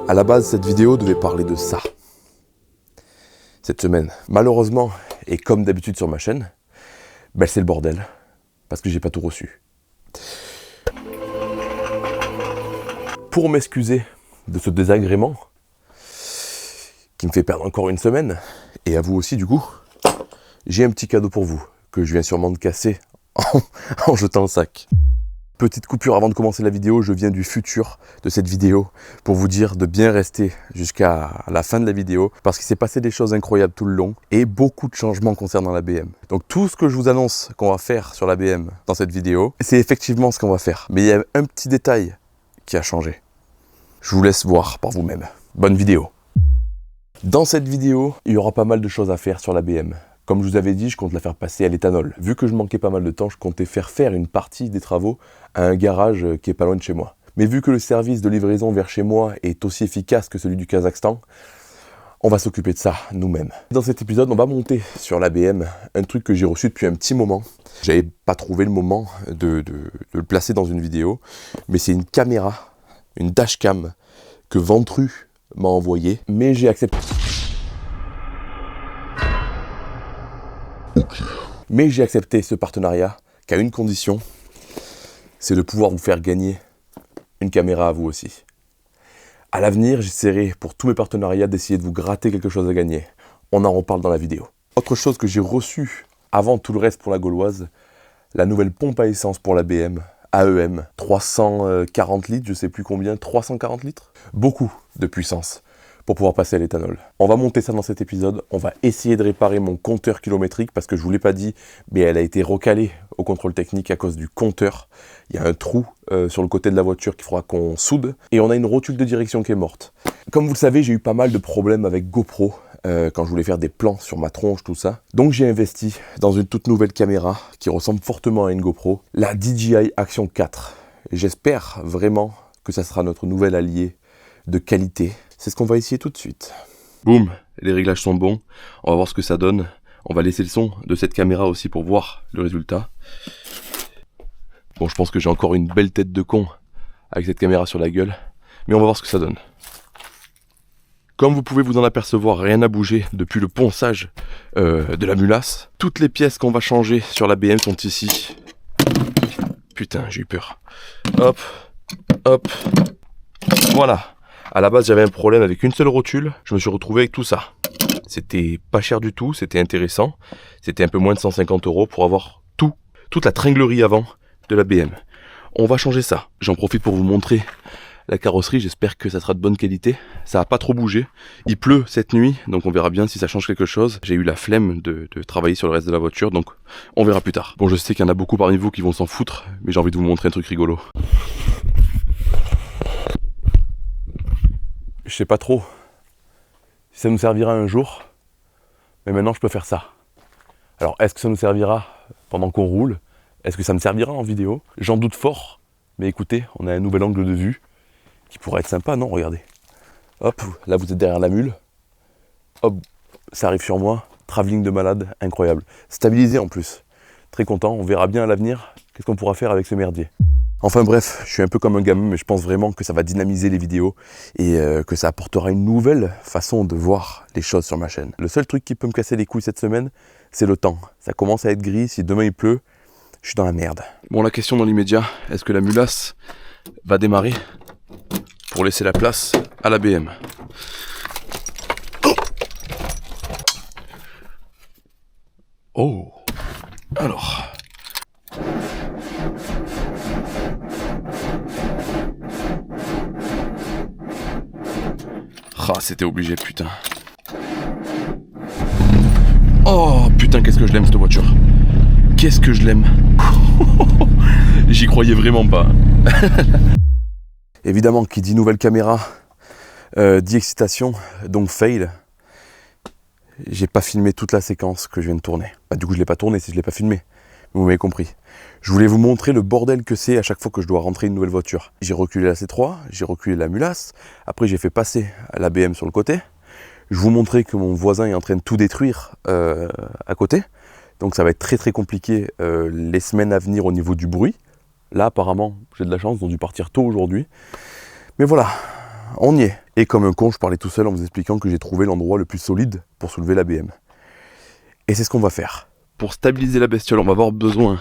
À la base, cette vidéo devait parler de ça. Cette semaine. Malheureusement, et comme d'habitude sur ma chaîne, c'est le bordel. Parce que j'ai pas tout reçu. Pour m'excuser de ce désagrément, qui me fait perdre encore une semaine, et à vous aussi du coup, j'ai un petit cadeau pour vous, que je viens sûrement de casser en jetant le sac. Petite coupure avant de commencer la vidéo, je viens du futur de cette vidéo pour vous dire de bien rester jusqu'à la fin de la vidéo parce qu'il s'est passé des choses incroyables tout le long et beaucoup de changements concernant la BM. Donc tout ce que je vous annonce qu'on va faire sur la BM dans cette vidéo, c'est effectivement ce qu'on va faire. Mais il y a un petit détail qui a changé. Je vous laisse voir par vous-même. Bonne vidéo. Dans cette vidéo, il y aura pas mal de choses à faire sur la BM. Comme je vous avais dit, je compte la faire passer à l'éthanol. Vu que je manquais pas mal de temps, je comptais faire une partie des travaux à un garage qui est pas loin de chez moi. Mais vu que le service de livraison vers chez moi est aussi efficace que celui du Kazakhstan, on va s'occuper de ça nous-mêmes. Dans cet épisode, on va monter sur la BM un truc que j'ai reçu depuis un petit moment. J'avais pas trouvé le moment de le placer dans une vidéo, mais c'est une caméra, une dashcam que Ventru m'a envoyée, mais j'ai accepté. Mais j'ai accepté ce partenariat qu'à une condition, c'est de pouvoir vous faire gagner une caméra à vous aussi. À l'avenir, j'essaierai pour tous mes partenariats d'essayer de vous gratter quelque chose à gagner. On en reparle dans la vidéo. Autre chose que j'ai reçue avant tout le reste pour la Gauloise, la nouvelle pompe à essence pour la BM, AEM, 340 litres, je sais plus combien, 340 litres. Beaucoup de puissance pour pouvoir passer à l'éthanol. On va monter ça dans cet épisode, on va essayer de réparer mon compteur kilométrique parce que je vous l'ai pas dit, mais elle a été recalée au contrôle technique à cause du compteur. Il y a un trou sur le côté de la voiture qu'il faudra qu'on soude et on a une rotule de direction qui est morte. Comme vous le savez, j'ai eu pas mal de problèmes avec GoPro quand je voulais faire des plans sur ma tronche, tout ça. Donc j'ai investi dans une toute nouvelle caméra qui ressemble fortement à une GoPro, la DJI Action 4. J'espère vraiment que ça sera notre nouvel allié de qualité. C'est ce qu'on va essayer tout de suite. Boum, les réglages sont bons. On va voir ce que ça donne. On va laisser le son de cette caméra aussi pour voir le résultat. Bon, je pense que j'ai encore une belle tête de con avec cette caméra sur la gueule. Mais on va voir ce que ça donne. Comme vous pouvez vous en apercevoir, rien n'a bougé depuis le ponçage de la mulasse. Toutes les pièces qu'on va changer sur la BM sont ici. Putain, j'ai eu peur. Hop, hop, voilà. À la base, j'avais un problème avec une seule rotule. Je me suis retrouvé avec tout ça. C'était pas cher du tout, c'était intéressant. C'était un peu moins de 150 € pour avoir toute la tringlerie avant de la BM. On va changer ça. J'en profite pour vous montrer la carrosserie. J'espère que ça sera de bonne qualité. Ça a pas trop bougé. Il pleut cette nuit, donc on verra bien si ça change quelque chose. J'ai eu la flemme de travailler sur le reste de la voiture, donc on verra plus tard. Bon, je sais qu'il y en a beaucoup parmi vous qui vont s'en foutre, mais j'ai envie de vous montrer un truc rigolo. Je sais pas trop si ça nous servira un jour, mais maintenant je peux faire ça. Alors est-ce que ça nous servira pendant qu'on roule? Est-ce que ça me servira en vidéo? J'en doute fort, mais écoutez, on a un nouvel angle de vue qui pourrait être sympa, non? Regardez. Hop, là vous êtes derrière la mule. Hop, ça arrive sur moi. Travelling de malade, incroyable. Stabilisé en plus. Très content, on verra bien à l'avenir qu'est-ce qu'on pourra faire avec ce merdier. Enfin bref, je suis un peu comme un gamin, mais je pense vraiment que ça va dynamiser les vidéos et que ça apportera une nouvelle façon de voir les choses sur ma chaîne. Le seul truc qui peut me casser les couilles cette semaine, c'est le temps. Ça commence à être gris, si demain il pleut, je suis dans la merde. Bon, la question dans l'immédiat, est-ce que la mulasse va démarrer pour laisser la place à la BM? Oh, alors... Ah, c'était obligé, putain. Oh, putain, qu'est-ce que je l'aime, cette voiture. Qu'est-ce que je l'aime. J'y croyais vraiment pas. Évidemment, qui dit nouvelle caméra, dit excitation, donc fail. J'ai pas filmé toute la séquence que je viens de tourner. Bah, du coup, je l'ai pas tournée si je l'ai pas filmé. Vous m'avez compris. Je voulais vous montrer le bordel que c'est à chaque fois que je dois rentrer une nouvelle voiture. J'ai reculé la C3, j'ai reculé la mulasse, après j'ai fait passer la BM sur le côté. Je vous montrais que mon voisin est en train de tout détruire à côté. Donc ça va être très très compliqué les semaines à venir au niveau du bruit. Là apparemment j'ai de la chance, ils ont dû partir tôt aujourd'hui. Mais voilà, on y est. Et comme un con, je parlais tout seul en vous expliquant que j'ai trouvé l'endroit le plus solide pour soulever la BM. Et c'est ce qu'on va faire. Pour stabiliser la bestiole, on va avoir besoin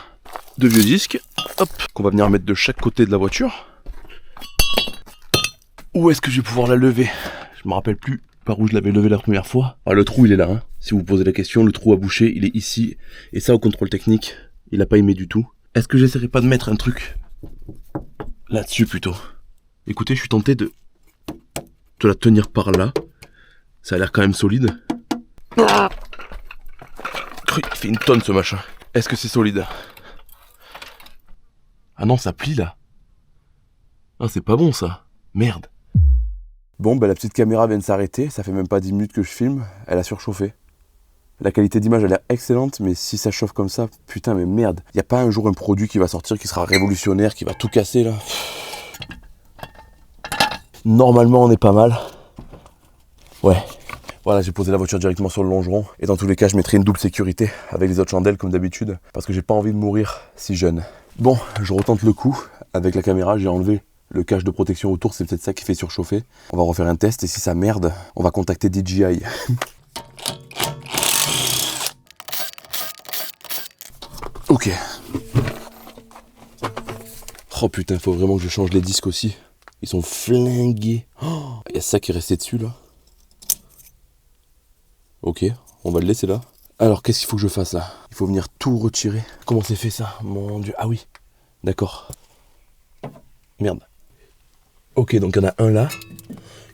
de vieux disques, hop, qu'on va venir mettre de chaque côté de la voiture. Où est-ce que je vais pouvoir la lever? Je me rappelle plus par où je l'avais levé la première fois. Ah, le trou il est là, hein. Si vous vous posez la question, le trou à boucher il est ici. Et ça au contrôle technique, il a pas aimé du tout. Est-ce que j'essaierai pas de mettre un truc là-dessus plutôt? Écoutez, je suis tenté de la tenir par là. Ça a l'air quand même solide. Il fait une tonne ce machin. Est-ce que c'est solide? Ah non, ça plie là. Ah, c'est pas bon ça. Merde. Bon, bah la petite caméra vient de s'arrêter. Ça fait même pas 10 minutes que je filme. Elle a surchauffé. La qualité d'image a l'air excellente, mais si ça chauffe comme ça, putain, mais merde. Y a pas un jour un produit qui va sortir, qui sera révolutionnaire, qui va tout casser là. Normalement, on est pas mal. Ouais. Voilà, j'ai posé la voiture directement sur le longeron. Et dans tous les cas, je mettrai une double sécurité avec les autres chandelles comme d'habitude. Parce que j'ai pas envie de mourir si jeune. Bon, je retente le coup. Avec la caméra, j'ai enlevé le cache de protection autour. C'est peut-être ça qui fait surchauffer. On va refaire un test. Et si ça merde, on va contacter DJI. Ok. Oh putain, faut vraiment que je change les disques aussi. Ils sont flingués. Oh, y a ça qui est resté dessus là. Ok, on va le laisser là. Alors, qu'est-ce qu'il faut que je fasse là? Il faut venir tout retirer. Comment c'est fait ça? Mon Dieu. Ah oui, d'accord. Merde. Ok, donc il y en a un là.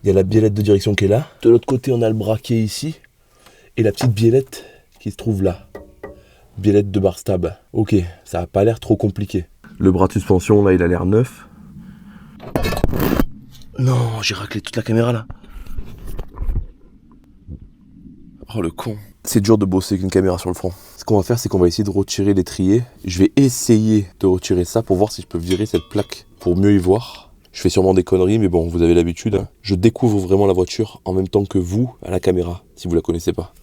Il y a la biellette de direction qui est là. De l'autre côté, on a le braquet ici. Et la petite biellette qui se trouve là. Biellette de bar stab. Ok, ça a pas l'air trop compliqué. Le bras de suspension là, il a l'air neuf. Non, j'ai raclé toute la caméra là. Oh le con. C'est dur de bosser avec une caméra sur le front. Ce qu'on va faire, c'est qu'on va essayer de retirer l'étrier. Je vais essayer de retirer ça pour voir si je peux virer cette plaque pour mieux y voir. Je fais sûrement des conneries, mais bon, vous avez l'habitude. Hein. Je découvre vraiment la voiture en même temps que vous à la caméra, si vous la connaissez pas.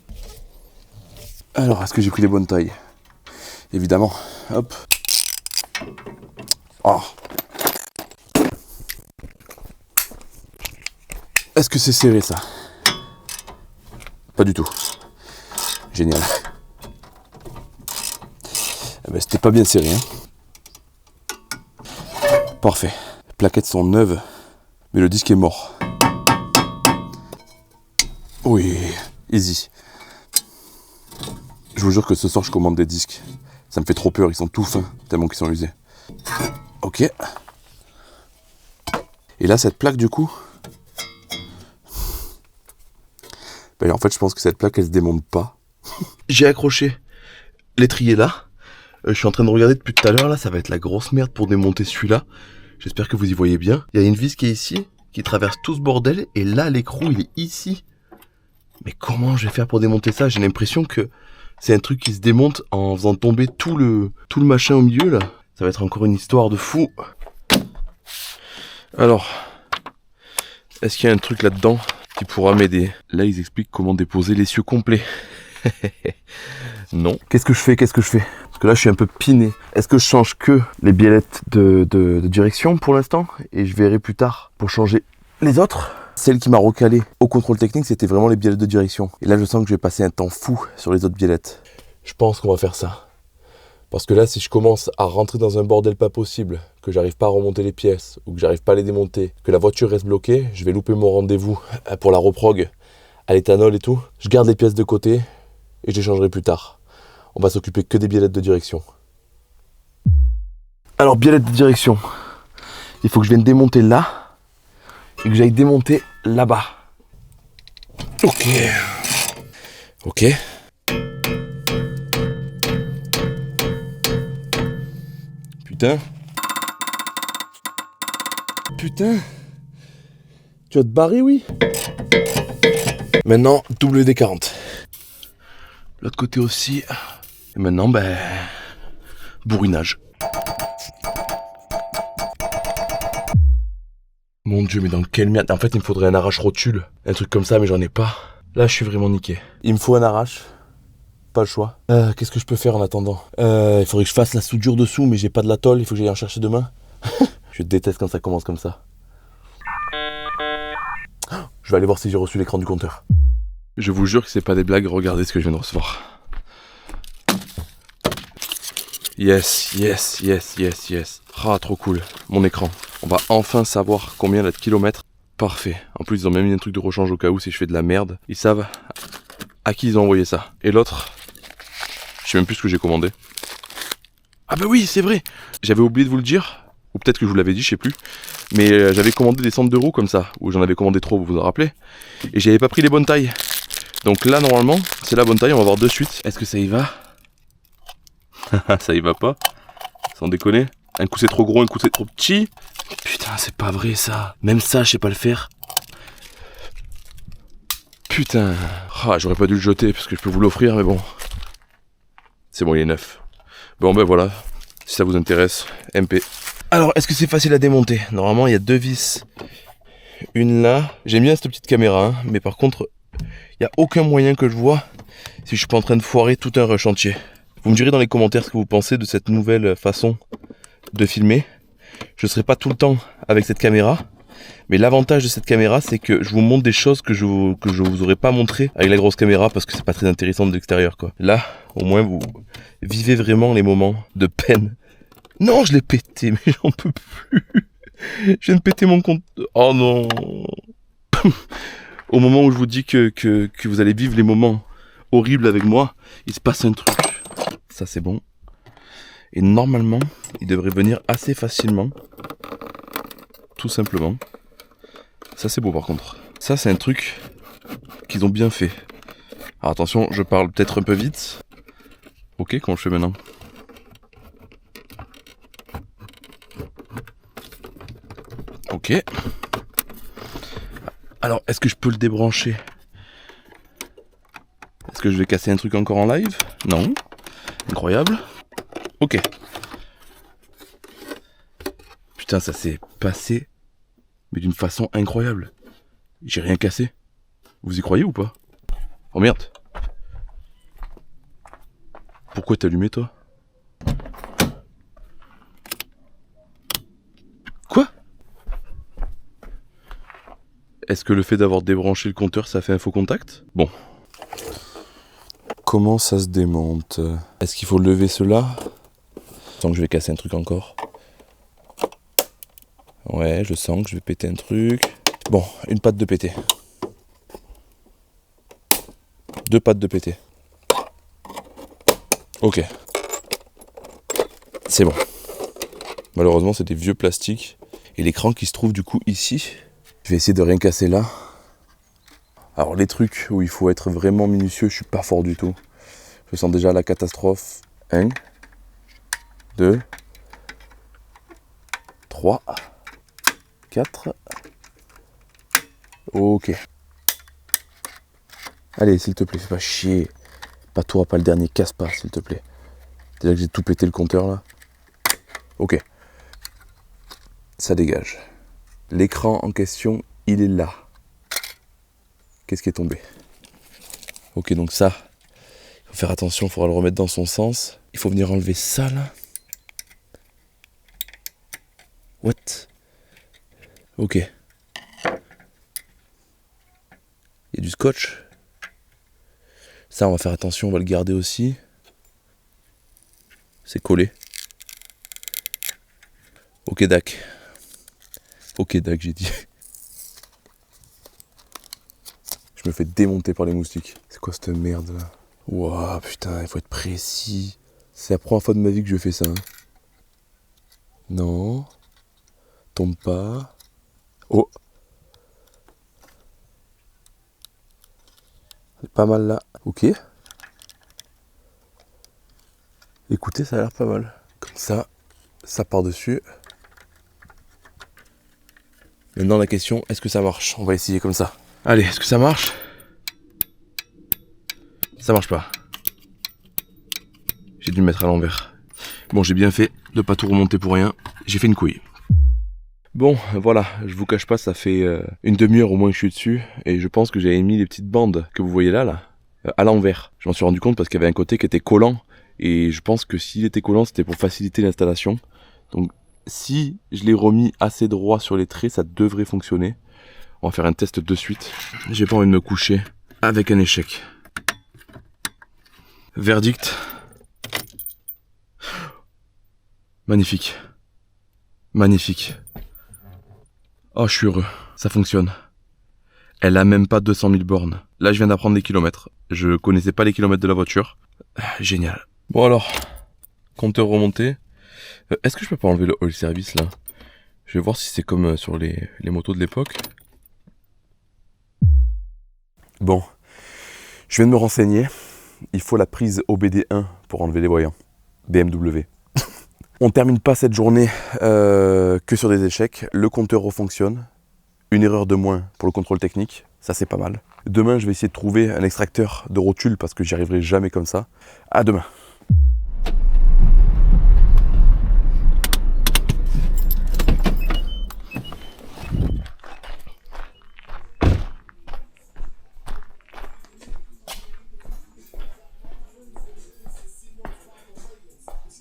Alors, est-ce que j'ai pris les bonnes tailles? Évidemment. Hop. Oh. Est-ce que c'est serré ça? Pas du tout. Génial. Eh ben, c'était pas bien serré. Hein. Parfait. Les plaquettes sont neuves, mais le disque est mort. Oui, easy. Je vous jure que ce soir je commande des disques. Ça me fait trop peur, ils sont tout fins, tellement qu'ils sont usés. Ok. Et là, cette plaque du coup... Ben, en fait, je pense que cette plaque, elle se démonte pas. J'ai accroché l'étrier là. Je suis en train de regarder depuis tout à l'heure là, ça va être la grosse merde pour démonter celui-là. J'espère que vous y voyez bien. Il y a une vis qui est ici, qui traverse tout ce bordel, et là l'écrou il est ici. Mais comment je vais faire pour démonter ça? J'ai l'impression que c'est un truc qui se démonte en faisant tomber tout le machin au milieu là. Ça va être encore une histoire de fou. Alors, est-ce qu'il y a un truc là-dedans qui pourra m'aider? Là ils expliquent comment déposer l'essieu complet. Non. Qu'est-ce que je fais? Parce que là je suis un peu piné. Est-ce que je change que les biellettes de direction pour l'instant? Et je verrai plus tard pour changer les autres. Celle qui m'a recalé au contrôle technique, c'était vraiment les biellettes de direction. Et là je sens que je vais passer un temps fou sur les autres biellettes. Je pense qu'on va faire ça. Parce que là, si je commence à rentrer dans un bordel pas possible, que j'arrive pas à remonter les pièces, ou que j'arrive pas à les démonter, que la voiture reste bloquée, je vais louper mon rendez-vous pour la reprog à l'éthanol et tout. Je garde les pièces de côté et je les changerai plus tard. On va s'occuper que des biellettes de direction. Alors, biellettes de direction. Il faut que je vienne démonter là et que j'aille démonter là-bas. Ok. Ok. Putain. Tu vas te barrer, oui? Maintenant, WD-40. L'autre côté aussi. Et maintenant, ben... bourrinage. Mon Dieu, mais dans quelle merde? En fait, il me faudrait un arrache-rotule. Un truc comme ça, mais j'en ai pas. Là, je suis vraiment niqué. Il me faut un arrache. Pas le choix. Qu'est-ce que je peux faire en attendant? Il faudrait que je fasse la soudure dessous, mais j'ai pas de la tôle, il faut que j'aille en chercher demain. Je déteste quand ça commence comme ça. Je vais aller voir si j'ai reçu l'écran du compteur. Je vous jure que c'est pas des blagues, regardez ce que je viens de recevoir. Yes. Ah, trop cool. Mon écran. On va enfin savoir combien il a de kilomètres. Parfait. En plus, ils ont même mis un truc de rechange au cas où si je fais de la merde. Ils savent à qui ils ont envoyé ça. Et l'autre, je sais même plus ce que j'ai commandé. Ah bah oui, c'est vrai. J'avais oublié de vous le dire. Ou peut-être que je vous l'avais dit, je sais plus. Mais j'avais commandé des centres de roues comme ça. Ou j'en avais commandé trop, vous vous en rappelez. Et j'avais pas pris les bonnes tailles. Donc là, normalement, c'est la bonne taille. On va voir de suite. Est-ce que ça y va? Ça y va pas. Sans déconner. Un coup c'est trop gros, un coup c'est trop petit. Putain, c'est pas vrai ça. Même ça, je sais pas le faire. Putain. Ah, j'aurais pas dû le jeter parce que je peux vous l'offrir, mais bon. C'est bon, il est neuf. Bon, ben voilà. Si ça vous intéresse, MP. Alors, est-ce que c'est facile à démonter? Normalement, il y a 2 vis. Une là. J'aime bien cette petite caméra, hein, mais par contre, il n'y a aucun moyen que je vois si je suis pas en train de foirer tout un chantier. Vous me direz dans les commentaires ce que vous pensez de cette nouvelle façon de filmer. Je ne serai pas tout le temps avec cette caméra, mais l'avantage de cette caméra, c'est que je vous montre des choses que je vous aurais pas montré avec la grosse caméra parce que c'est pas très intéressant de l'extérieur, quoi. Là, au moins, vous vivez vraiment les moments de peine. Non, je l'ai pété, mais j'en peux plus. Je viens de péter mon compte. Oh non. Au moment où je vous dis que vous allez vivre les moments horribles avec moi, il se passe un truc. Ça, c'est bon. Et normalement, il devrait venir assez facilement. Tout simplement. Ça, c'est beau par contre. Ça, c'est un truc qu'ils ont bien fait. Alors attention, je parle peut-être un peu vite. Ok, comment je fais maintenant? Ok. Alors, est-ce que je peux le débrancher? Est-ce que je vais casser un truc encore en live? Non. Incroyable. Ok. Putain, ça s'est passé, mais d'une façon incroyable. J'ai rien cassé. Vous y croyez ou pas? Oh merde. Pourquoi t'as allumé, toi? Quoi? Est-ce que le fait d'avoir débranché le compteur, ça fait un faux contact? Bon. Comment ça se démonte? Est-ce qu'il faut lever cela? Je sens que je vais casser un truc encore. Ouais, je sens que je vais péter un truc. Bon, une patte de pété. 2 pattes de pété. Ok. C'est bon. Malheureusement, c'est des vieux plastiques. Et l'écran qui se trouve du coup ici. Je vais essayer de rien casser là. Alors les trucs où il faut être vraiment minutieux, je suis pas fort du tout. Je sens déjà la catastrophe. 1, 2, 3, 4. Ok. Allez, s'il te plaît, fais pas chier. Pas toi, pas le dernier, casse pas, s'il te plaît. Déjà que j'ai tout pété le compteur là. Ok. Ça dégage. L'écran en question, il est là. Qu'est-ce qui est tombé? Ok, donc ça, il faut faire attention, il faudra le remettre dans son sens. Il faut venir enlever ça là. What? Ok. Il y a du scotch. Ça, on va faire attention, on va le garder aussi. C'est collé. Ok, Dac. Ok, Dac, j'ai dit. Je me fais démonter par les moustiques. C'est quoi cette merde là? Ouah, putain, il faut être précis. C'est la première fois de ma vie que je fais ça. Hein. Non. Tombe pas. Oh. C'est pas mal là. Ok. Écoutez, ça a l'air pas mal. Comme ça part dessus. Maintenant la question, est-ce que ça marche? On va essayer comme ça. Allez, est-ce que ça marche? Ça marche pas. J'ai dû le mettre à l'envers. Bon, j'ai bien fait de pas tout remonter pour rien. J'ai fait une couille. Bon, voilà, je vous cache pas, ça fait une demi-heure au moins que je suis dessus. Et je pense que j'avais mis les petites bandes que vous voyez là, à l'envers. Je m'en suis rendu compte parce qu'il y avait un côté qui était collant. Et je pense que s'il était collant, c'était pour faciliter l'installation. Donc, si je l'ai remis assez droit sur les traits, ça devrait fonctionner. On va faire un test de suite. J'ai pas envie de me coucher avec un échec. Verdict. Magnifique. Magnifique. Oh, je suis heureux. Ça fonctionne. Elle a même pas 200 000 bornes. Là, je viens d'apprendre les kilomètres. Je connaissais pas les kilomètres de la voiture. Génial. Bon alors, compteur remonté. Est-ce que je peux pas enlever le oil service là? Je vais voir si c'est comme sur les motos de l'époque. Bon, je viens de me renseigner. Il faut la prise OBD1 pour enlever les voyants. BMW. On termine pas cette journée que sur des échecs. Le compteur refonctionne. Une erreur de moins pour le contrôle technique. Ça, c'est pas mal. Demain, je vais essayer de trouver un extracteur de rotule parce que j'y arriverai jamais comme ça. À demain.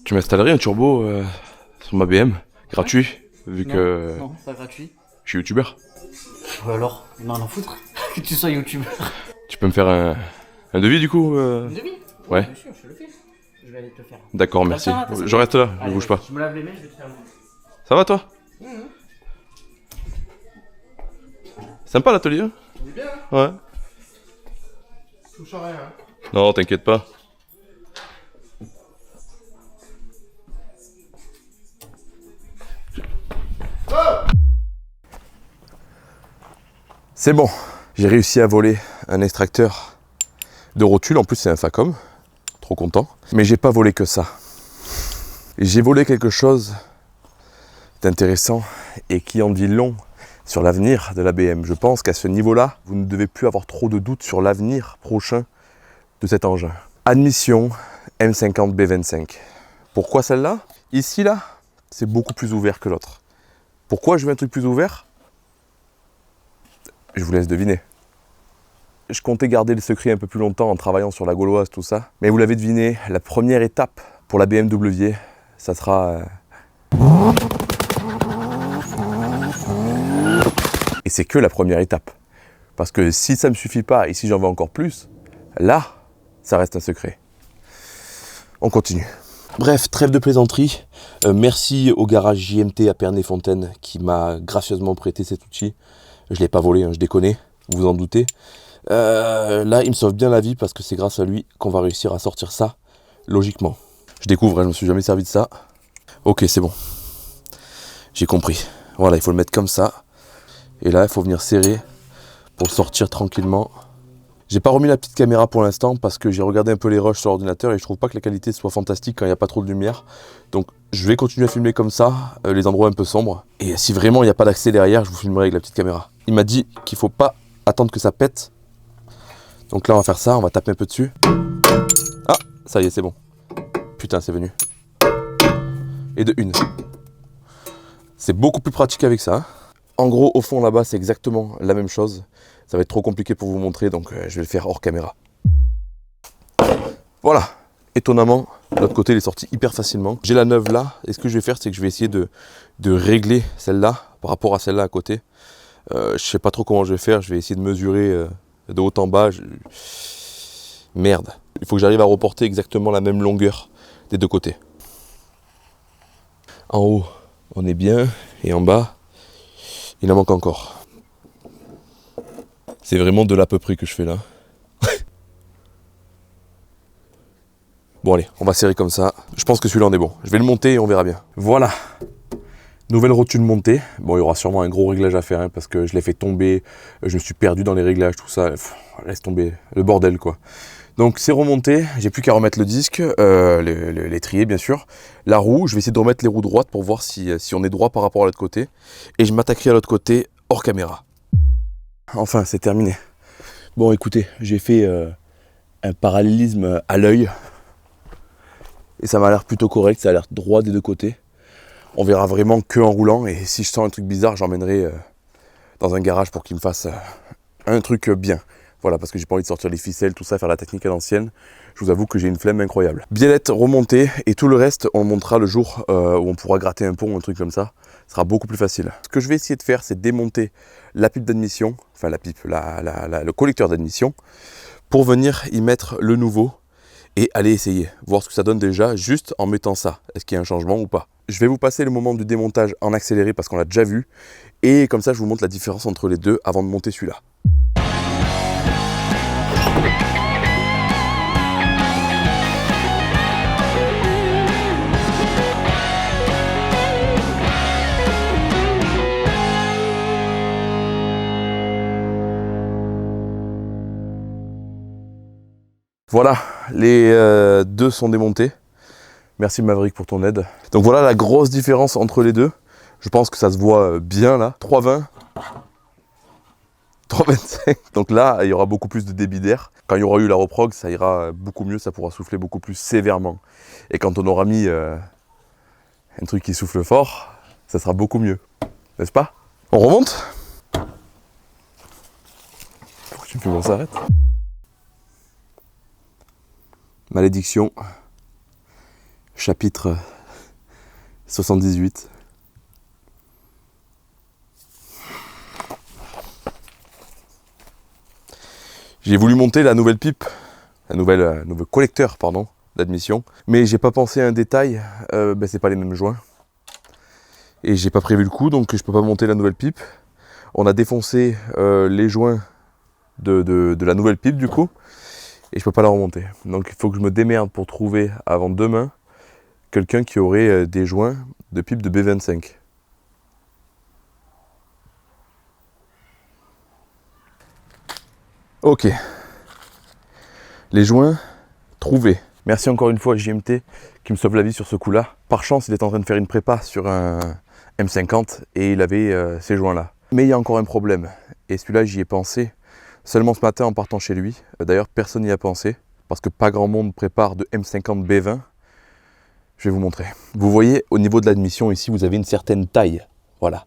Tu m'installerais un turbo sur ma BM, gratuit, vu que Non, pas gratuit. je suis youtubeur. Ou alors, on en a foutre que tu sois youtubeur. Tu peux me faire un devis du coup Une demi? Ouais. Bien sûr, je te le fais. Je vais aller te le faire. D'accord, merci. Ça va, Je reste là, ne Allez, bouge pas. Je me lave les mains, je vais te faire un Ça va toi? Sympa l'atelier hein? C'est bien, Ouais. touche à rien. Non, t'inquiète pas. C'est bon, j'ai réussi à voler un extracteur de rotule, en plus c'est un Facom, trop content. Mais j'ai pas volé que ça. J'ai volé quelque chose d'intéressant et qui en dit long sur l'avenir de la BM. Je pense qu'à ce niveau-là, vous ne devez plus avoir trop de doutes sur l'avenir prochain de cet engin. Admission M50B25. Pourquoi celle-là? Ici, là, c'est beaucoup plus ouvert que l'autre. Pourquoi je veux un truc plus ouvert? Je vous laisse deviner. Je comptais garder le secret un peu plus longtemps en travaillant sur la gauloise, tout ça. Mais vous l'avez deviné, la première étape pour la BMW, ça sera... Et c'est que la première étape. Parce que si ça ne me suffit pas et si j'en veux encore plus, là, ça reste un secret. On continue. Bref, trêve de plaisanterie. Merci au garage JMT à Pernay-Fontaine qui m'a gracieusement prêté cet outil. Je ne l'ai pas volé, hein, je déconne, vous vous en doutez. Là, il me sauve bien la vie parce que c'est grâce à lui qu'on va réussir à sortir ça logiquement. Je découvre, hein, je ne me suis jamais servi de ça. Ok, c'est bon. J'ai compris. Voilà, il faut le mettre comme ça. Et là, il faut venir serrer pour le sortir tranquillement. J'ai pas remis la petite caméra pour l'instant parce que j'ai regardé un peu les rushs sur l'ordinateur et je trouve pas que la qualité soit fantastique quand il n'y a pas trop de lumière. Donc je vais continuer à filmer comme ça, les endroits un peu sombres. Et si vraiment il n'y a pas d'accès derrière, je vous filmerai avec la petite caméra. Il m'a dit qu'il faut pas attendre que ça pète. Donc là on va faire ça, on va taper un peu dessus. Ah, ça y est, c'est bon. Putain, c'est venu. Et de une. C'est beaucoup plus pratique avec ça. En gros, au fond là-bas, c'est exactement la même chose. Ça va être trop compliqué pour vous montrer, donc je vais le faire hors caméra. Voilà. Étonnamment, de l'autre côté, il est sorti hyper facilement. J'ai la neuve là, et ce que je vais faire, c'est que je vais essayer de régler celle-là par rapport à celle-là à côté. Je sais pas trop comment je vais faire, je vais essayer de mesurer de haut en bas. Merde. Il faut que j'arrive à reporter exactement la même longueur des deux côtés. En haut, on est bien, et en bas, il en manque encore. C'est vraiment de l'à peu près que je fais là. Bon allez, on va serrer comme ça. Je pense que celui-là on est bon. Je vais le monter et on verra bien. Voilà. Nouvelle rotule montée. Bon, il y aura sûrement un gros réglage à faire hein, parce que je l'ai fait tomber. Je me suis perdu dans les réglages, tout ça. Pff, laisse tomber. Le bordel quoi. Donc c'est remonté. J'ai plus qu'à remettre le disque, l'étrier bien sûr. La roue, je vais essayer de remettre les roues droites pour voir si on est droit par rapport à l'autre côté. Et je m'attaquerai à l'autre côté hors caméra. Enfin, c'est terminé. Bon, écoutez, j'ai fait un parallélisme à l'œil. Et ça m'a l'air plutôt correct, ça a l'air droit des deux côtés. On verra vraiment que en roulant. Et si je sens un truc bizarre, j'emmènerai dans un garage pour qu'il me fasse un truc bien. Voilà, parce que j'ai pas envie de sortir les ficelles, tout ça, faire la technique à l'ancienne. Je vous avoue que j'ai une flemme incroyable. Biellette remontée, et tout le reste, on le montrera le jour où on pourra gratter un pont ou un truc comme ça. Ce sera beaucoup plus facile. Ce que je vais essayer de faire, c'est démonter la pipe d'admission, enfin la pipe, le collecteur d'admission, pour venir y mettre le nouveau et aller essayer, voir ce que ça donne déjà, juste en mettant ça. Est-ce qu'il y a un changement ou pas? Je vais vous passer le moment du démontage en accéléré parce qu'on l'a déjà vu, et comme ça je vous montre la différence entre les deux avant de monter celui-là. Voilà, les deux sont démontés. Merci Maverick pour ton aide. Donc voilà la grosse différence entre les deux. Je pense que ça se voit bien là. 3,20, 3,25. Donc là, il y aura beaucoup plus de débit d'air. Quand il y aura eu la reprog, ça ira beaucoup mieux, ça pourra souffler beaucoup plus sévèrement. Et quand on aura mis un truc qui souffle fort, ça sera beaucoup mieux. N'est-ce pas? On remonte? Faut que tu me fais qu'on s'arrête. Malédiction, chapitre 78. J'ai voulu monter la nouvelle pipe, le nouveau collecteur d'admission, mais j'ai pas pensé à un détail, c'est pas les mêmes joints. Et j'ai pas prévu le coup, donc je peux pas monter la nouvelle pipe. On a défoncé les joints de la nouvelle pipe du coup. Et je peux pas la remonter. Donc il faut que je me démerde pour trouver avant demain quelqu'un qui aurait des joints de pipe de B25. Ok. Les joints trouvés. Merci encore une fois à JMT qui me sauve la vie sur ce coup-là. Par chance, il est en train de faire une prépa sur un M50 et il avait ces joints-là. Mais il y a encore un problème. Et celui-là, j'y ai pensé seulement ce matin en partant chez lui. D'ailleurs, personne n'y a pensé, parce que pas grand monde prépare de M50 B20. Je vais vous montrer. Vous voyez, au niveau de l'admission, ici, vous avez une certaine taille. Voilà.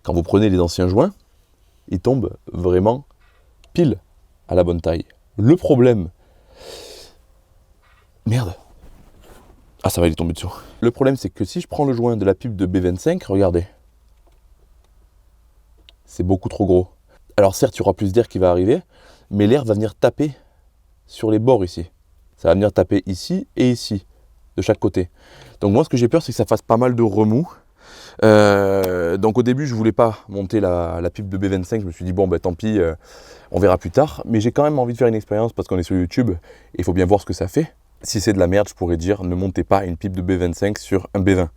Quand vous prenez les anciens joints, ils tombent vraiment pile à la bonne taille. Le problème... Merde. Ah, ça va, il est tombé dessous. Le problème, c'est que si je prends le joint de la pipe de B25, regardez. C'est beaucoup trop gros. Alors certes, il y aura plus d'air qui va arriver, mais l'air va venir taper sur les bords ici. Ça va venir taper ici et ici, de chaque côté. Donc moi, ce que j'ai peur, c'est que ça fasse pas mal de remous. Donc au début, je voulais pas monter la pipe de B25. Je me suis dit, bon, tant pis, on verra plus tard. Mais j'ai quand même envie de faire une expérience parce qu'on est sur YouTube et il faut bien voir ce que ça fait. Si c'est de la merde, je pourrais dire, ne montez pas une pipe de B25 sur un B20.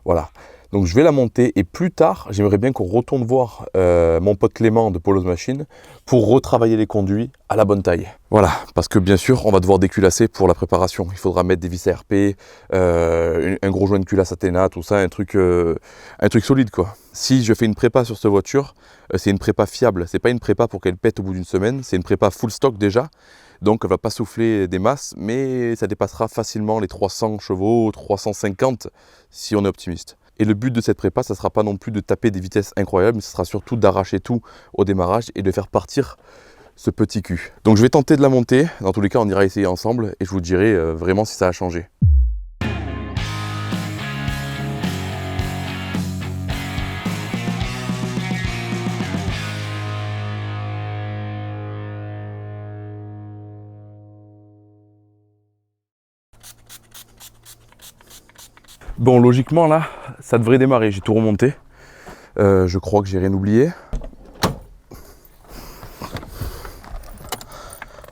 Voilà. Donc je vais la monter et plus tard, j'aimerais bien qu'on retourne voir mon pote Clément de Polos Machine pour retravailler les conduits à la bonne taille. Voilà, parce que bien sûr, on va devoir déculasser pour la préparation. Il faudra mettre des vis ARP, un gros joint de culasse Athéna, tout ça, un truc solide quoi. Si je fais une prépa sur cette voiture, c'est une prépa fiable. C'est pas une prépa pour qu'elle pète au bout d'une semaine, c'est une prépa full stock déjà. Donc elle va pas souffler des masses, mais ça dépassera facilement les 300 chevaux, 350 si on est optimiste. Et le but de cette prépa, ça ne sera pas non plus de taper des vitesses incroyables, mais ce sera surtout d'arracher tout au démarrage et de faire partir ce petit cul. Donc je vais tenter de la monter, dans tous les cas on ira essayer ensemble et je vous dirai vraiment si ça a changé. Bon, logiquement là, ça devrait démarrer, j'ai tout remonté. Je crois que j'ai rien oublié.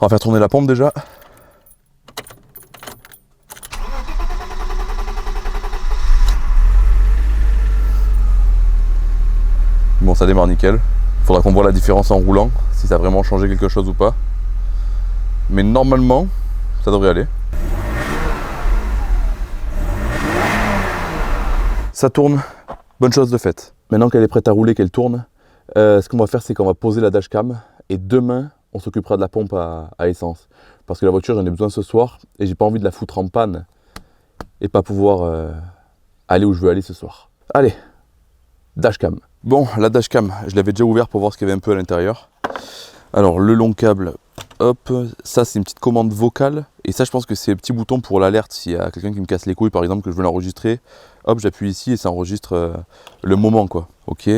On va faire tourner la pompe déjà. Bon, ça démarre nickel. Il faudra qu'on voit la différence en roulant, si ça a vraiment changé quelque chose ou pas. Mais normalement, ça devrait aller. Ça tourne, bonne chose de faite. Maintenant qu'elle est prête à rouler, qu'elle tourne, ce qu'on va faire, c'est qu'on va poser la dashcam et demain, on s'occupera de la pompe à essence. Parce que la voiture, j'en ai besoin ce soir et j'ai pas envie de la foutre en panne et pas pouvoir aller où je veux aller ce soir. Allez, dashcam. Bon, la dashcam, je l'avais déjà ouvert pour voir ce qu'il y avait un peu à l'intérieur. Alors, le long câble hop, ça c'est une petite commande vocale. Et ça je pense que c'est le petit bouton pour l'alerte s'il y a quelqu'un qui me casse les couilles par exemple que je veux l'enregistrer. Hop, j'appuie ici et ça enregistre le moment quoi. Ok.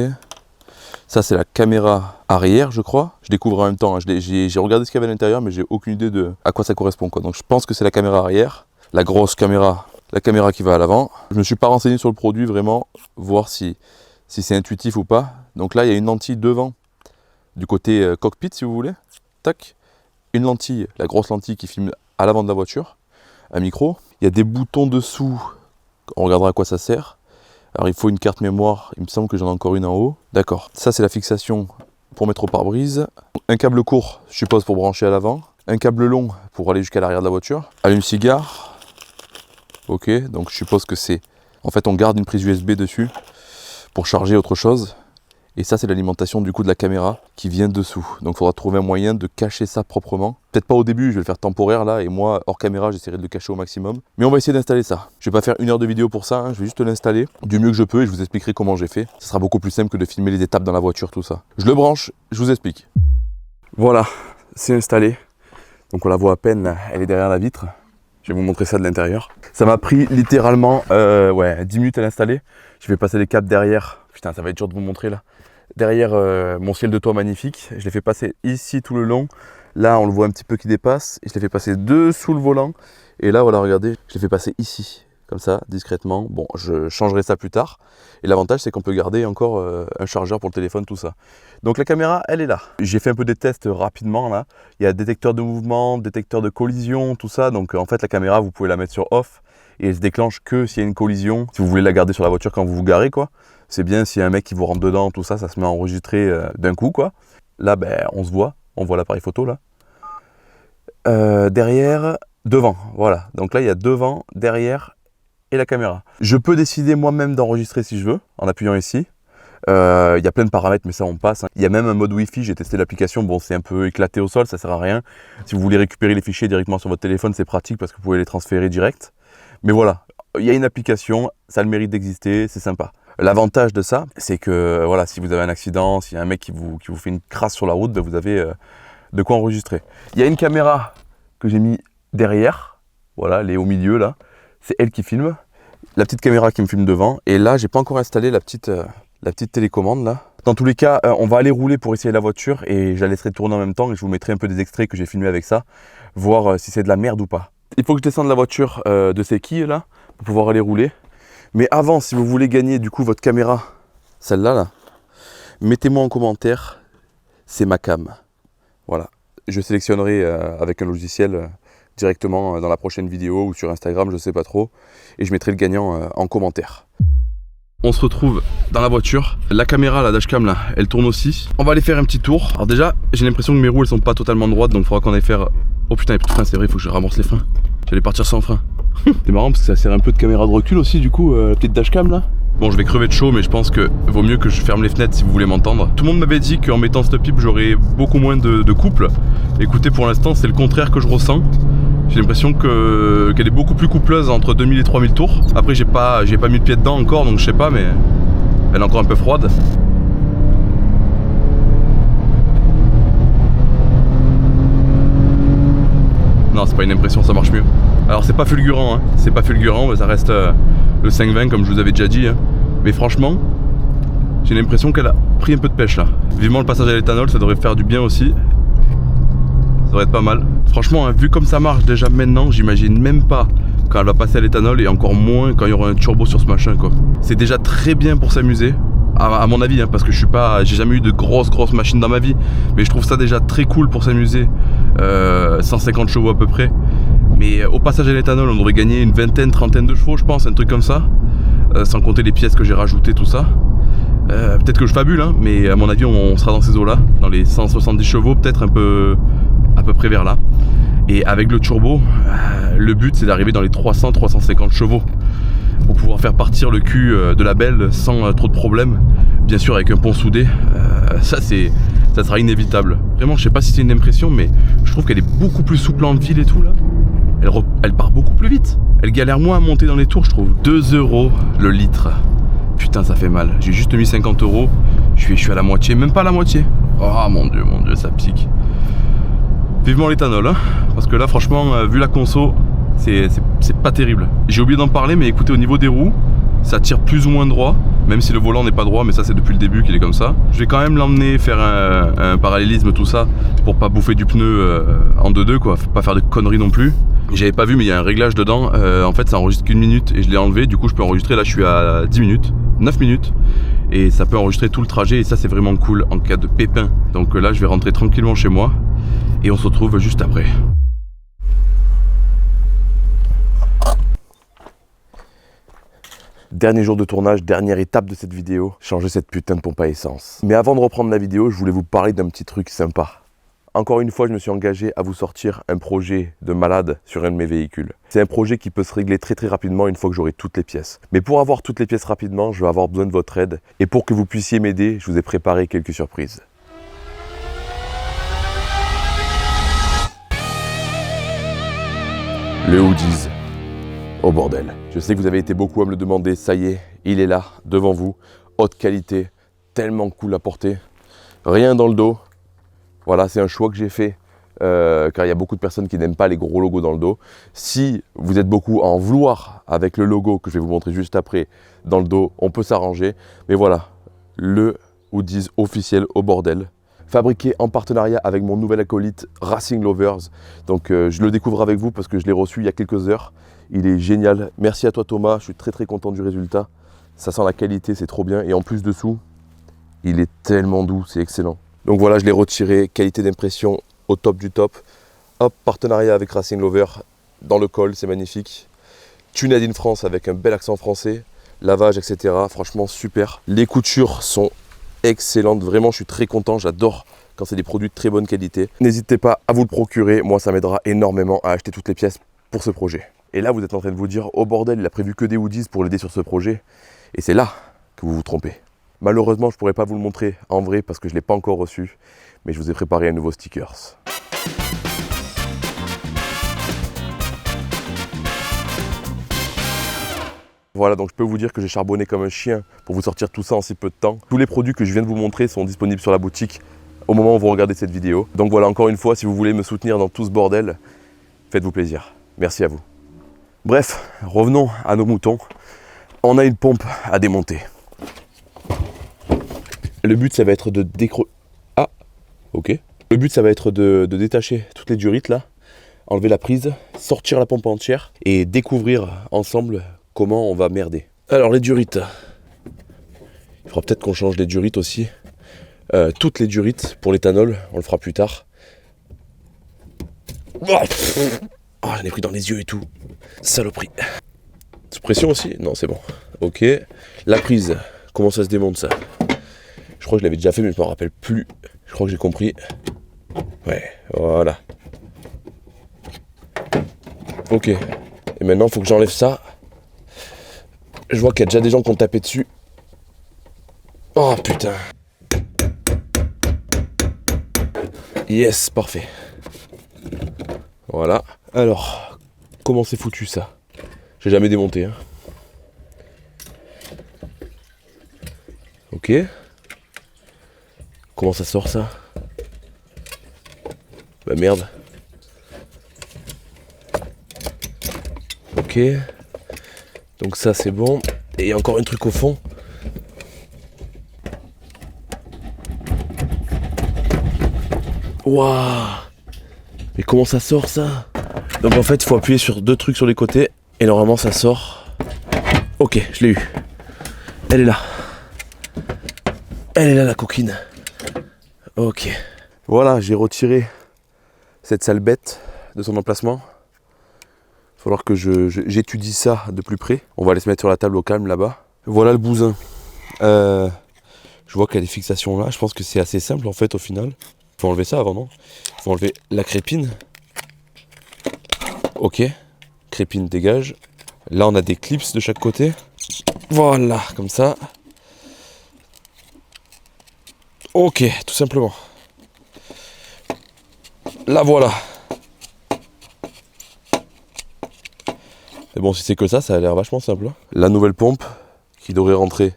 Ça c'est la caméra arrière je crois. Je découvre en même temps, hein. J'ai regardé ce qu'il y avait à l'intérieur mais j'ai aucune idée de à quoi ça correspond quoi. Donc je pense que c'est la caméra arrière. La grosse caméra, la caméra qui va à l'avant. Je me suis pas renseigné sur le produit vraiment, voir si c'est intuitif ou pas. Donc là il y a une lentille devant, du côté cockpit si vous voulez. Tac. Une lentille, la grosse lentille qui filme à l'avant de la voiture, un micro. Il y a des boutons dessous, on regardera à quoi ça sert. Alors il faut une carte mémoire, il me semble que j'en ai encore une en haut. D'accord, ça c'est la fixation pour mettre au pare-brise. Un câble court, je suppose pour brancher à l'avant. Un câble long pour aller jusqu'à l'arrière de la voiture. Allume-cigare. Ok, donc je suppose que c'est... En fait on garde une prise USB dessus pour charger autre chose. Et ça c'est l'alimentation du coup de la caméra qui vient dessous. Donc il faudra trouver un moyen de cacher ça proprement. Peut-être pas au début, je vais le faire temporaire là. Et moi hors caméra j'essaierai de le cacher au maximum. Mais on va essayer d'installer ça. Je vais pas faire 1 heure de vidéo pour ça, hein. Je vais juste l'installer du mieux que je peux et je vous expliquerai comment j'ai fait. Ce sera beaucoup plus simple que de filmer les étapes dans la voiture, tout ça. Je le branche, je vous explique. Voilà, c'est installé. Donc on la voit à peine, là. Elle est derrière la vitre. Je vais vous montrer ça de l'intérieur. Ça m'a pris littéralement 10 minutes à l'installer. Je vais passer les câbles derrière. Putain, ça va être dur de vous montrer là. Derrière mon ciel de toit magnifique. Je l'ai fait passer ici tout le long. Là, on le voit un petit peu qui dépasse. Et je l'ai fait passer dessous le volant. Et là, voilà, regardez, je l'ai fait passer ici. Comme ça, discrètement. Bon, je changerai ça plus tard. Et l'avantage, c'est qu'on peut garder encore un chargeur pour le téléphone, tout ça. Donc la caméra, elle est là. J'ai fait un peu des tests rapidement là. Il y a détecteur de mouvement, détecteur de collision, tout ça. Donc en fait, la caméra, vous pouvez la mettre sur off. Et elle se déclenche que s'il y a une collision. Si vous voulez la garder sur la voiture quand vous vous garez, quoi. C'est bien s'il y a un mec qui vous rentre dedans, tout ça, ça se met à enregistrer d'un coup, quoi. Là, ben, on se voit. On voit l'appareil photo, là. Derrière, devant, voilà. Donc là, il y a devant, derrière et la caméra. Je peux décider moi-même d'enregistrer si je veux, en appuyant ici. Il y a plein de paramètres, mais ça, on passe. Il y a même un mode Wi-Fi, j'ai testé l'application. Bon, c'est un peu éclaté au sol, ça sert à rien. Si vous voulez récupérer les fichiers directement sur votre téléphone, c'est pratique parce que vous pouvez les transférer direct. Mais voilà, il y a une application, ça a le mérite d'exister, c'est sympa. L'avantage de ça, c'est que voilà, si vous avez un accident, s'il y a un mec qui vous fait une crasse sur la route, ben vous avez de quoi enregistrer. Il y a une caméra que j'ai mis derrière, voilà, elle est au milieu là, c'est elle qui filme. La petite caméra qui me filme devant, et là, j'ai pas encore installé la petite télécommande là. Dans tous les cas, on va aller rouler pour essayer la voiture et je la laisserai tourner en même temps et je vous mettrai un peu des extraits que j'ai filmés avec ça, voir si c'est de la merde ou pas. Il faut que je descende la voiture de ces quilles là, pour pouvoir aller rouler. Mais avant, si vous voulez gagner du coup votre caméra, celle-là, là, mettez-moi en commentaire, c'est ma cam. Voilà, je sélectionnerai avec un logiciel directement dans la prochaine vidéo ou sur Instagram, je sais pas trop. Et je mettrai le gagnant en commentaire. On se retrouve dans la voiture. La caméra, la dashcam là, elle tourne aussi. On va aller faire un petit tour. Alors déjà, j'ai l'impression que mes roues elles sont pas totalement droites, donc il faudra qu'on aille faire... Oh putain, il n'y a plus de frein, c'est vrai, il faut que je ramorce les freins. J'allais partir sans frein. C'est marrant parce que ça sert un peu de caméra de recul aussi du coup, la petite dashcam là. Bon, je vais crever de chaud, mais je pense que vaut mieux que je ferme les fenêtres si vous voulez m'entendre. Tout le monde m'avait dit qu'en mettant cette pipe j'aurais beaucoup moins de couple. Écoutez, pour l'instant c'est le contraire que je ressens. J'ai l'impression qu'elle est beaucoup plus coupleuse entre 2000 et 3000 tours. Après j'ai pas mis le pied dedans encore, donc je sais pas, mais elle est encore un peu froide. Non, c'est pas une impression, ça marche mieux. Alors c'est pas fulgurant, hein. C'est pas fulgurant, mais ça reste le 520 comme je vous avais déjà dit, hein. Mais franchement, j'ai l'impression qu'elle a pris un peu de pêche là. Vivement le passage à l'éthanol, ça devrait faire du bien aussi. Ça devrait être pas mal. Franchement, hein, vu comme ça marche déjà maintenant, j'imagine même pas quand elle va passer à l'éthanol et encore moins quand il y aura un turbo sur ce machin quoi. C'est déjà très bien pour s'amuser. À mon avis, hein, parce que j'ai jamais eu de grosses machines dans ma vie, mais je trouve ça déjà très cool pour s'amuser. 150 chevaux à peu près. Mais au passage à l'éthanol, on devrait gagner une vingtaine, trentaine de chevaux, je pense, un truc comme ça. Sans compter les pièces que j'ai rajoutées, tout ça. Peut-être que je fabule, hein, mais à mon avis, on sera dans ces eaux-là, dans les 170 chevaux, peut-être à peu près vers là. Et avec le turbo, le but c'est d'arriver dans les 300-350 chevaux pour pouvoir faire partir le cul de la belle sans trop de problèmes. Bien sûr avec un pont soudé, ça sera inévitable. Vraiment, je sais pas si c'est une impression, mais je trouve qu'elle est beaucoup plus souple en ville et tout là. Elle part beaucoup plus vite. Elle galère moins à monter dans les tours, je trouve. 2 € le litre. Putain, ça fait mal. J'ai juste mis 50 €. Je suis à la moitié, même pas à la moitié. Oh mon dieu, ça pique. Vivement l'éthanol, hein, parce que là franchement, vu la conso, c'est pas terrible. J'ai oublié d'en parler, mais écoutez, au niveau des roues, ça tire plus ou moins droit, même si le volant n'est pas droit, mais ça c'est depuis le début qu'il est comme ça. Je vais quand même l'emmener faire un parallélisme, tout ça, pour pas bouffer du pneu en 2-2, quoi, faut pas faire de conneries non plus. J'avais pas vu, mais il y a un réglage dedans, en fait ça enregistre qu'1 minute et je l'ai enlevé, du coup je peux enregistrer, là je suis à 10 minutes, 9 minutes. Et ça peut enregistrer tout le trajet et ça c'est vraiment cool en cas de pépin. Donc là je vais rentrer tranquillement chez moi et on se retrouve juste après. Dernier jour de tournage, dernière étape de cette vidéo, changer cette putain de pompe à essence. Mais avant de reprendre la vidéo, je voulais vous parler d'un petit truc sympa. Encore une fois, je me suis engagé à vous sortir un projet de malade sur un de mes véhicules. C'est un projet qui peut se régler très rapidement une fois que j'aurai toutes les pièces. Mais pour avoir toutes les pièces rapidement, je vais avoir besoin de votre aide. Et pour que vous puissiez m'aider, je vous ai préparé quelques surprises. Le Hoodies. Au bordel. Je sais que vous avez été beaucoup à me le demander, ça y est, il est là, devant vous. Haute qualité, tellement cool à porter. Rien dans le dos. Voilà, c'est un choix que j'ai fait, car il y a beaucoup de personnes qui n'aiment pas les gros logos dans le dos. Si vous êtes beaucoup à en vouloir avec le logo que je vais vous montrer juste après dans le dos, on peut s'arranger. Mais voilà, le Hoodies officiel au bordel. Fabriqué en partenariat avec mon nouvel acolyte Racing Lovers. Donc je le découvre avec vous parce que je l'ai reçu il y a quelques heures. Il est génial. Merci à toi Thomas, je suis très content du résultat. Ça sent la qualité, c'est trop bien. Et en plus dessous, il est tellement doux, c'est excellent. Donc voilà, je l'ai retiré, qualité d'impression au top du top. Hop, partenariat avec Racing Lover dans le col, c'est magnifique. Tuned in France avec un bel accent français, lavage, etc. Franchement, super. Les coutures sont excellentes, vraiment, je suis très content, j'adore quand c'est des produits de très bonne qualité. N'hésitez pas à vous le procurer, moi ça m'aidera énormément à acheter toutes les pièces pour ce projet. Et là, vous êtes en train de vous dire, oh bordel, il a prévu que des hoodies pour l'aider sur ce projet. Et c'est là que vous vous trompez. Malheureusement, je ne pourrais pas vous le montrer en vrai parce que je ne l'ai pas encore reçu, mais je vous ai préparé un nouveau stickers. Voilà, donc je peux vous dire que j'ai charbonné comme un chien pour vous sortir tout ça en si peu de temps. Tous les produits que je viens de vous montrer sont disponibles sur la boutique au moment où vous regardez cette vidéo. Donc voilà, encore une fois, si vous voulez me soutenir dans tout ce bordel, faites-vous plaisir. Merci à vous. Bref, revenons à nos moutons. On a une pompe à démonter. Le but, ça va être de Le but, ça va être de détacher toutes les durites là, enlever la prise, sortir la pompe entière et découvrir ensemble comment on va merder. Alors les durites, il faudra peut-être qu'on change les durites aussi. Toutes les durites pour l'éthanol, on le fera plus tard. Oh, j'en ai pris dans les yeux et tout. Saloperie. Sous pression aussi? Non, c'est bon. Ok. La prise, comment ça se démonte ça? Je crois que je l'avais déjà fait, mais je ne me rappelle plus. Je crois que j'ai compris. Ouais, voilà. Ok. Et maintenant, il faut que j'enlève ça. Je vois qu'il y a déjà des gens qui ont tapé dessus. Oh putain. Yes, parfait. Voilà. Alors, comment c'est foutu ça? J'ai jamais démonté. Hein. Ok. Comment ça sort ça? Bah merde. Ok. Donc ça c'est bon. Et il y a encore un truc au fond. Waouh! Mais comment ça sort ça? Donc en fait il faut appuyer sur deux trucs sur les côtés. Et normalement ça sort. Ok, je l'ai eu. Elle est là. Elle est là la coquine. Ok. Voilà, j'ai retiré cette sale bête de son emplacement. Il va falloir que j'étudie ça de plus près. On va aller se mettre sur la table au calme là-bas. Voilà le bousin. Je vois qu'il y a des fixations là. Je pense que c'est assez simple en fait au final. Il faut enlever ça avant, non? Il faut enlever la crépine. Ok. Crépine dégage. Là on a des clips de chaque côté. Voilà, comme ça. Ok, tout simplement. Là voilà. Mais bon, si c'est que ça a l'air vachement simple. Hein. La nouvelle pompe qui devrait rentrer.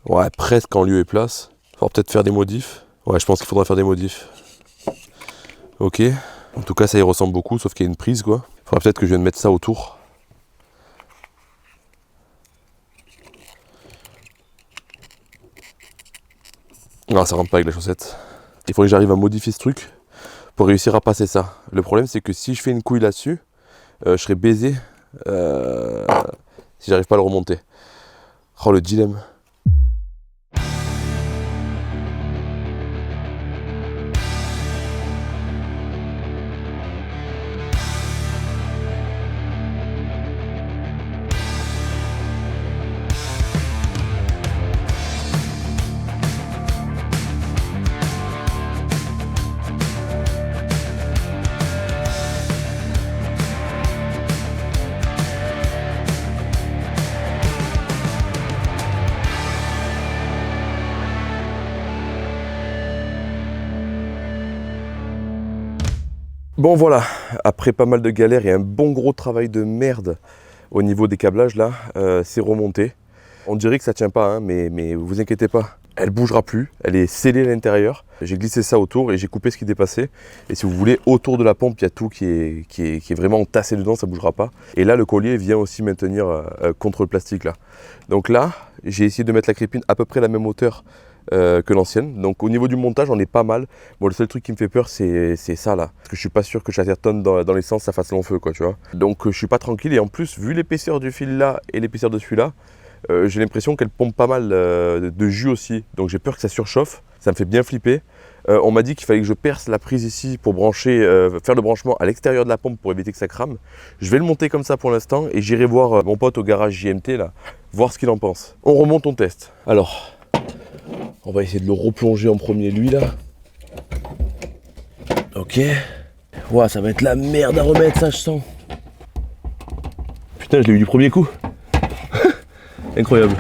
Ouais, presque en lieu et place. Il faudra peut-être faire des modifs. Ouais, je pense qu'il faudra faire des modifs. Ok, en tout cas ça y ressemble beaucoup, sauf qu'il y a une prise quoi. Faudra peut-être que je vienne mettre ça autour. Non, ça rentre pas avec la chaussette. Il faudrait que j'arrive à modifier ce truc pour réussir à passer ça. Le problème c'est que si je fais une couille là-dessus, je serai baisé si j'arrive pas à le remonter. Oh le dilemme. Bon voilà, après pas mal de galères et un bon gros travail de merde au niveau des câblages là, c'est remonté. On dirait que ça tient pas, hein, mais vous inquiétez pas, elle bougera plus, elle est scellée à l'intérieur. J'ai glissé ça autour et j'ai coupé ce qui dépassait. Et si vous voulez, autour de la pompe, il y a tout qui est vraiment tassé dedans, ça bougera pas. Et là, le collier vient aussi maintenir contre le plastique là. Donc là, j'ai essayé de mettre la crépine à peu près à la même hauteur que l'ancienne. Donc au niveau du montage, on est pas mal. Bon, le seul truc qui me fait peur, c'est ça là. Parce que je suis pas sûr que Chatterton dans l'essence, ça fasse long feu, quoi, tu vois. Donc je suis pas tranquille. Et en plus, vu l'épaisseur du fil là et l'épaisseur de celui-là, j'ai l'impression qu'elle pompe pas mal de jus aussi. Donc j'ai peur que ça surchauffe. Ça me fait bien flipper. On m'a dit qu'il fallait que je perce la prise ici pour brancher, faire le branchement à l'extérieur de la pompe pour éviter que ça crame. Je vais le monter comme ça pour l'instant et j'irai voir mon pote au garage JMT là, voir ce qu'il en pense. On remonte, on teste. Alors, on va essayer de le replonger en premier lui là. Ok. Ouah, ça va être la merde à remettre ça, je sens. Putain, je l'ai eu du premier coup. Incroyable.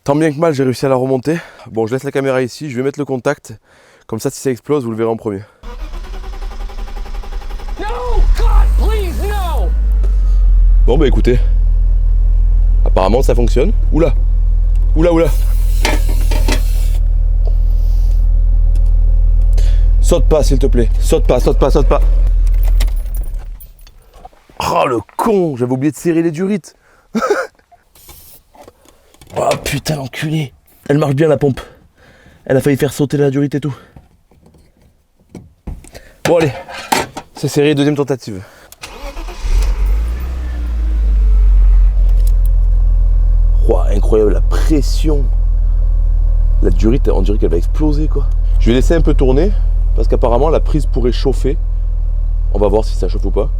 Tant bien que mal, j'ai réussi à la remonter. Bon, je laisse la caméra ici, je vais mettre le contact. Comme ça, si ça explose, vous le verrez en premier. No, God, please, no. Bon, bah écoutez. Apparemment, ça fonctionne. Oula. Oula, oula. Saute pas, s'il te plaît. Saute pas, saute pas, saute pas. Oh, le con. J'avais oublié de serrer les durites. Oh putain l'enculé. Elle marche bien la pompe. Elle a failli faire sauter la durite et tout. Bon allez, c'est serré, deuxième tentative. Wow, incroyable la pression. La durite, on dirait qu'elle va exploser quoi. Je vais laisser un peu tourner parce qu'apparemment la prise pourrait chauffer. On va voir si ça chauffe ou pas.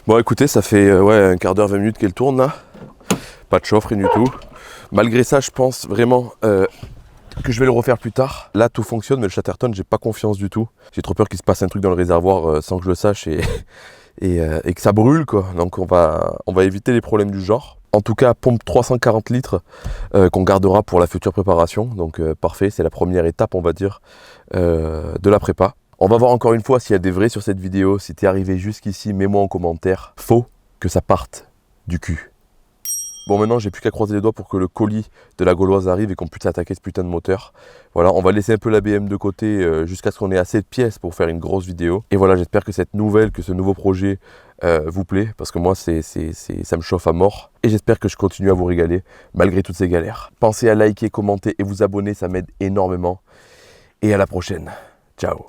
Bon écoutez, ça fait un quart d'heure, 20 minutes qu'elle tourne là. Pas de chauffe, rien du tout. Malgré ça, je pense vraiment que je vais le refaire plus tard. Là, tout fonctionne, mais le Chatterton, j'ai pas confiance du tout. J'ai trop peur qu'il se passe un truc dans le réservoir sans que je le sache et que ça brûle, quoi. Donc, on va éviter les problèmes du genre. En tout cas, pompe 340 litres qu'on gardera pour la future préparation. Donc, parfait, c'est la première étape, on va dire, de la prépa. On va voir encore une fois s'il y a des vrais sur cette vidéo. Si t'es arrivé jusqu'ici, mets-moi en commentaire. Faut que ça parte du cul. Bon, maintenant, j'ai plus qu'à croiser les doigts pour que le colis de la Gauloise arrive et qu'on puisse attaquer ce putain de moteur. Voilà, on va laisser un peu la BM de côté jusqu'à ce qu'on ait assez de pièces pour faire une grosse vidéo. Et voilà, j'espère que cette nouvelle, que ce nouveau projet vous plaît, parce que moi, ça me chauffe à mort. Et j'espère que je continue à vous régaler, malgré toutes ces galères. Pensez à liker, commenter et vous abonner, ça m'aide énormément. Et à la prochaine. Ciao.